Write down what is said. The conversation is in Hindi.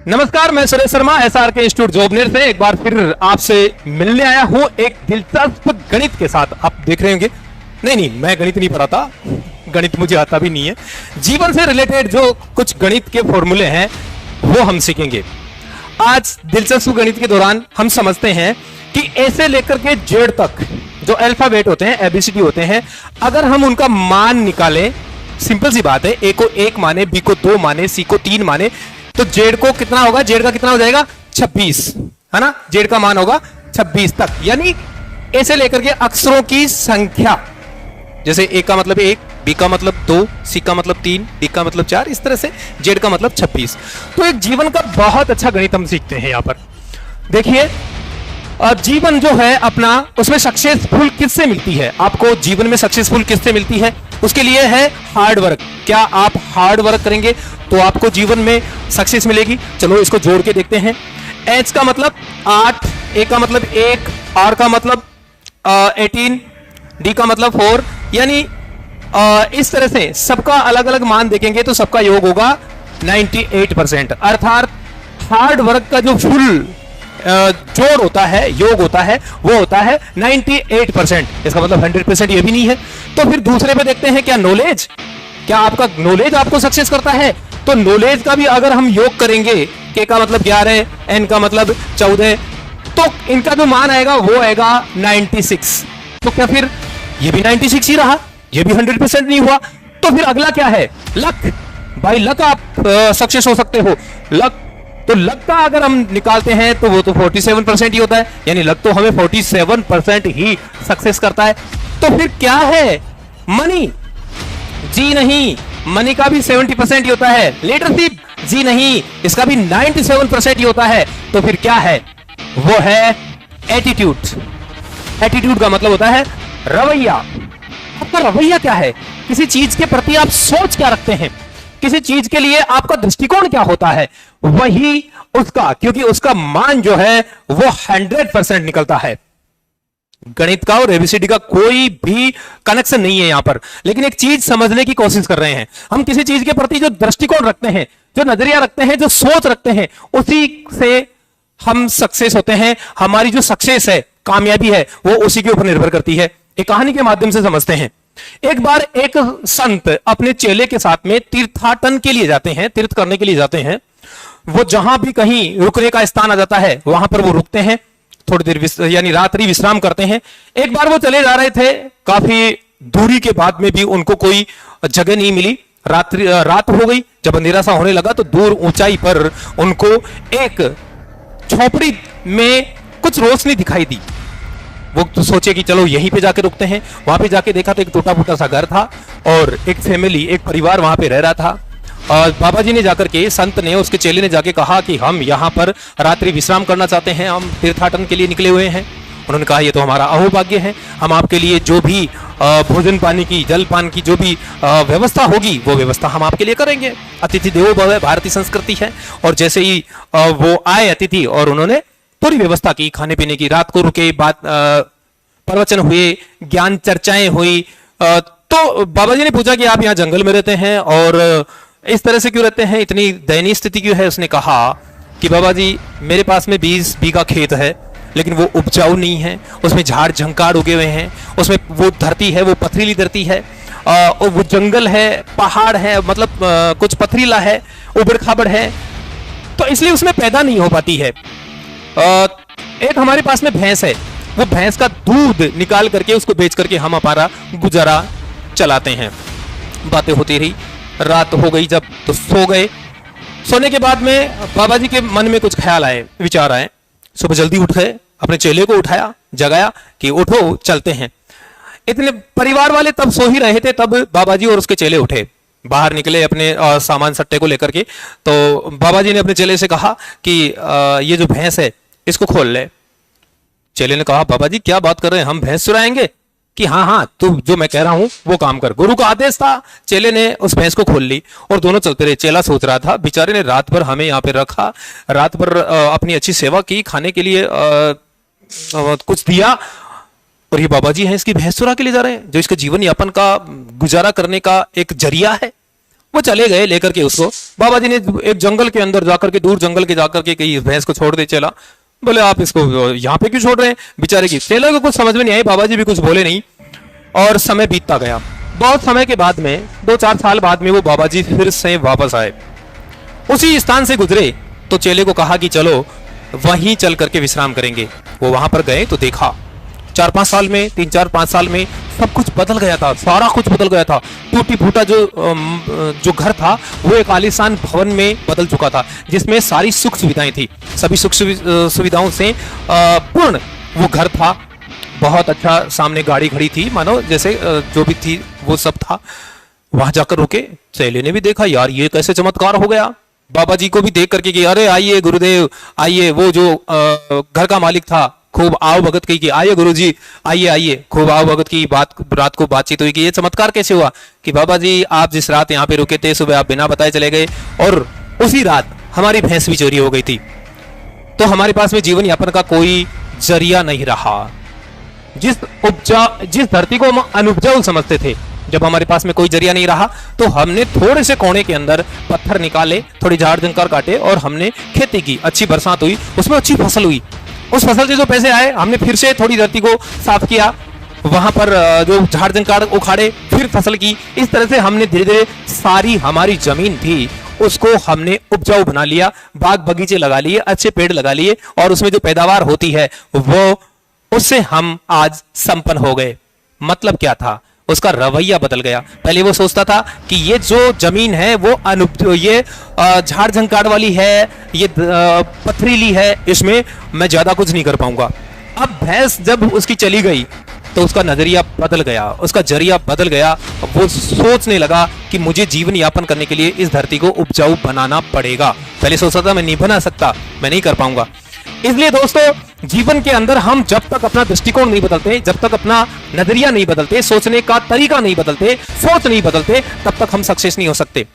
नमस्कार, मैं सुरेश शर्मा एसआरके इंस्टीट्यूट जोबनेर से एक बार फिर आपसे मिलने आया हूं एक दिलचस्प गणित के साथ। आप देख रहे होंगे, नहीं, मैं गणित नहीं पढ़ाता, गणित मुझे आता भी नहीं है। जीवन से रिलेटेड जो कुछ गणित के फॉर्मूले हैं वो हम सीखेंगे आज। दिलचस्प गणित के दौरान हम समझते हैं कि ए से लेकर के जेड तक जो अल्फाबेट होते हैं, एबीसीडी होते हैं, अगर हम उनका मान निकालें, सिंपल सी बात है, ए को 1 माने, बी को 2 माने, सी को 3 माने, तो जेड को कितना होगा? जेड का कितना हो जाएगा? 26, है ना। जेड का मान होगा 26 तक, यानी ए से लेकर के अक्षरों की संख्या, जैसे ए का मतलब 1, बी का मतलब 2, सी का मतलब 3, डी का मतलब 4, इस तरह से जेड का मतलब 26। तो एक जीवन का बहुत अच्छा गणित हम सीखते हैं यहां पर। देखिए, जीवन जो है अपना, उसमें सक्सेसफुल किससे मिलती है? आपको जीवन में सक्सेसफुल किससे मिलती है? उसके लिए है हार्ड वर्क। क्या आप हार्ड वर्क करेंगे तो आपको जीवन में सक्सेस मिलेगी? चलो इसको जोड़ के देखते हैं। एच का मतलब 8, ए का मतलब 1, आर का मतलब 18, डी का मतलब 4, यानी इस तरह से सबका अलग अलग मान देखेंगे तो सबका योग होगा 98%। अर्थात हार्ड वर्क का जो फुल जोड़ होता है, योग होता है, वो होता है 98%। इसका मतलब 100% ये भी नहीं है। तो फिर दूसरे पे देखते हैं, क्या नॉलेज, क्या आपका नॉलेज आपको सक्सेस करता है? तो नॉलेज का भी अगर हम योग करेंगे, के का मतलब 11, एन का मतलब 14, तो इनका जो मान आएगा वो आएगा 96। तो क्या फिर ये भी 96 ही रहा, ये भी 100% नहीं हुआ। तो फिर अगला क्या है? लक। भाई लक आप सक्सेस हो सकते हो। लक, तो लक का अगर हम निकालते हैं तो वो तो 47% ही होता है, यानी लक तो हमें 47% ही सक्सेस करता है। तो फिर क्या है? मनी। जी नहीं, मनी का भी 70% ही होता है। लीडरशिप, जी नहीं, इसका भी 97% ही होता है। तो फिर क्या है? वो है एटीट्यूड। एटीट्यूड का मतलब होता है रवैया। आपका रवैया क्या है? किसी चीज के प्रति आप सोच क्या रखते हैं, किसी चीज के लिए आपका दृष्टिकोण क्या होता है, वही उसका, क्योंकि उसका मान जो है वो 100% निकलता है। गणित का और एबीसीडी का कोई भी कनेक्शन नहीं है यहां पर, लेकिन एक चीज समझने की कोशिश कर रहे हैं। हम किसी चीज के प्रति जो दृष्टिकोण रखते हैं, जो नजरिया रखते हैं, जो सोच रखते हैं, उसी से हम सक्सेस होते हैं। हमारी जो सक्सेस है, कामयाबी है, वो उसी के ऊपर निर्भर करती है। एक कहानी के माध्यम से समझते हैं। एक बार एक संत अपने चेले के साथ में तीर्थाटन के लिए जाते हैं, तीर्थ करने के लिए जाते हैं। वो जहां भी कहीं रुकने का स्थान आ जाता है, वहां पर वो रुकते हैं, थोड़ी देर यानी रात्रि विश्राम करते हैं। एक बार वो चले जा रहे थे, काफी दूरी के बाद में भी उनको कोई जगह नहीं मिली। रात हो गई। जब अंधेरा सा होने लगा तो दूर ऊंचाई पर उनको एक झोपड़ी में कुछ रोशनी दिखाई दी। वो तो सोचे कि चलो यहीं पे जाके रुकते हैं। वहां पे जाके देखा तो एक टूटा फूटा सा घर था और एक फैमिली, एक परिवार वहां पे रह रहा था। और बाबा जी ने जाकर के, संत ने, उसके चेले ने जाके कहा कि हम यहाँ पर रात्रि विश्राम करना चाहते हैं, हम तीर्थाटन के लिए निकले हुए हैं। उन्होंने कहा ये तो हमारा अहोभाग्य है, हम आपके लिए जो भी भोजन पानी की, जल पान की जो भी व्यवस्था होगी वो व्यवस्था हम आपके लिए करेंगे। अतिथि देवो भव, भारतीय संस्कृति है। और जैसे ही वो आए अतिथि, और उन्होंने पूरी व्यवस्था की, खाने पीने की। रात को रुके, बात प्रवचन हुए, ज्ञान चर्चाएं हुई। तो बाबा जी ने पूछा कि आप यहाँ जंगल में रहते हैं और इस तरह से क्यों रहते हैं, इतनी दयनीय स्थिति क्यों है? उसने कहा कि बाबा जी, मेरे पास में 20 बीघा खेत है, लेकिन वो उपजाऊ नहीं है, उसमें झाड़ झंकाड़ उगे हुए हैं, उसमें वो धरती है वो पथरीली धरती है, और वो जंगल है, पहाड़ है, मतलब कुछ पथरीला है, उबड़ खाबड़ है, तो इसलिए उसमें पैदा नहीं हो पाती है। एक हमारे पास में भैंस है, वो भैंस का दूध निकाल करके उसको बेच करके हम हमारा गुजारा चलाते हैं। बातें होती रही, रात हो गई जब, तो सो गए। सोने के बाद में बाबा जी के मन में कुछ ख्याल आए, विचार आए। सुबह जल्दी उठ गए, अपने चेले को उठाया, जगाया कि उठो चलते हैं। इतने परिवार वाले तब सो ही रहे थे, तब बाबा जी और उसके चेले उठे, बाहर निकले अपने सामान सट्टे को लेकर के। तो बाबा जी ने अपने चेले से कहा कि ये जो भैंस है इसको खोल ले। चेले ने कहा, बाबा जी क्या बात कर रहे हैं, हम भैंस चुराएंगे? कि हाँ हाँ, तू जो मैं कह रहा हूं वो काम कर। गुरु का आदेश था। चेले ने उस भैंस को खोल ली और दोनों चलते रहे। चेला सोच रहा था, बेचारे ने रात भर हमें यहाँ पे रखा, रात भर अपनी अच्छी सेवा की, खाने के लिए कुछ दिया, और ये बाबा जी हैं इसकी भैंस चुरा के ले जा रहे हैं, जो इसके जीवन यापन का, गुजारा करने का एक जरिया है। वो चले गए लेकर के उसको। बाबा जी ने एक जंगल के अंदर जाकर के, दूर जंगल के जाकर के कहीं भैंस को छोड़ दे चला। बोले आप इसको यहाँ पे क्यों छोड़ रहे हैं बेचारे की। चेलों को कुछ समझ में नहीं आई, बाबा जी भी कुछ बोले नहीं और समय बीतता गया। बहुत समय के बाद में 2-4 साल बाद में वो बाबा जी फिर से वापस आए, उसी स्थान से गुजरे तो चेले को कहा कि चलो वहीं चल करके विश्राम करेंगे। वो वहां पर गए तो देखा 4-5 साल में, 3-4-5 साल में सब कुछ बदल गया था, सारा कुछ बदल गया था। टूटी फूटा जो घर था वो एक आलीशान भवन में बदल चुका था, जिसमें सारी सुख सुविधाएं थी। सभी सुख सुविधाओं से पूर्ण वो घर था। बहुत अच्छा, सामने गाड़ी खड़ी थी, मानो जैसे जो भी थी वो सब था। वहां जाकर रुके, चेले ने भी देखा यार ये कैसे चमत्कार हो गया। बाबा जी को भी देख करके कि अरे आइए गुरुदेव आइए। वो जो घर का मालिक था खूब आओ भगत की कि आइए गुरुजी आइए आइए, खूब आओ भगत की रात को बातचीत हुई कि ये चमत्कार कैसे हुआ। कि बाबा जी आप जिस रात यहाँ पे रुके थे, सुबह आप बिना बताए चले गए और उसी रात हमारी भैंस भी चोरी हो गई थी, तो हमारे पास में जीवन यापन का कोई जरिया नहीं रहा। जिस धरती को हम अनुपजाऊ समझते थे, जब हमारे पास में कोई जरिया नहीं रहा तो हमने थोड़े से कोने के अंदर पत्थर निकाले, थोड़ी झाड़ जंकार काटे और हमने खेती की। अच्छी बरसात हुई, उसमें अच्छी फसल हुई। उस फसल से जो पैसे आए हमने फिर से थोड़ी धरती को साफ किया, वहां पर जो झाड़ जंकार उखाड़े, फिर फसल की। इस तरह से हमने धीरे धीरे सारी हमारी जमीन थी उसको हमने उपजाऊ बना लिया, बाग बगीचे लगा लिए, अच्छे पेड़ लगा लिए और उसमें जो पैदावार होती है वो उससे हम आज संपन्न हो गए। मतलब क्या था, उसका रवैया बदल गया। पहले वो सोचता था कि ये जो जमीन है वो ये झाड़ झंकाड़ वाली है, ये पथरीली है, इसमें मैं ज्यादा कुछ नहीं कर पाऊंगा। अब भैंस जब उसकी चली गई तो उसका नजरिया बदल गया, उसका जरिया बदल गया। वो सोचने लगा कि मुझे जीवन यापन करने के लिए इस धरती को उपजाऊ बनाना पड़ेगा। पहले सोचता था मैं नहीं बना सकता, मैं नहीं कर पाऊंगा। इसलिए दोस्तों जीवन के अंदर हम जब तक अपना दृष्टिकोण नहीं बदलते, जब तक अपना नजरिया नहीं बदलते, सोचने का तरीका नहीं बदलते, सोच नहीं बदलते, तब तक हम सक्सेस नहीं हो सकते।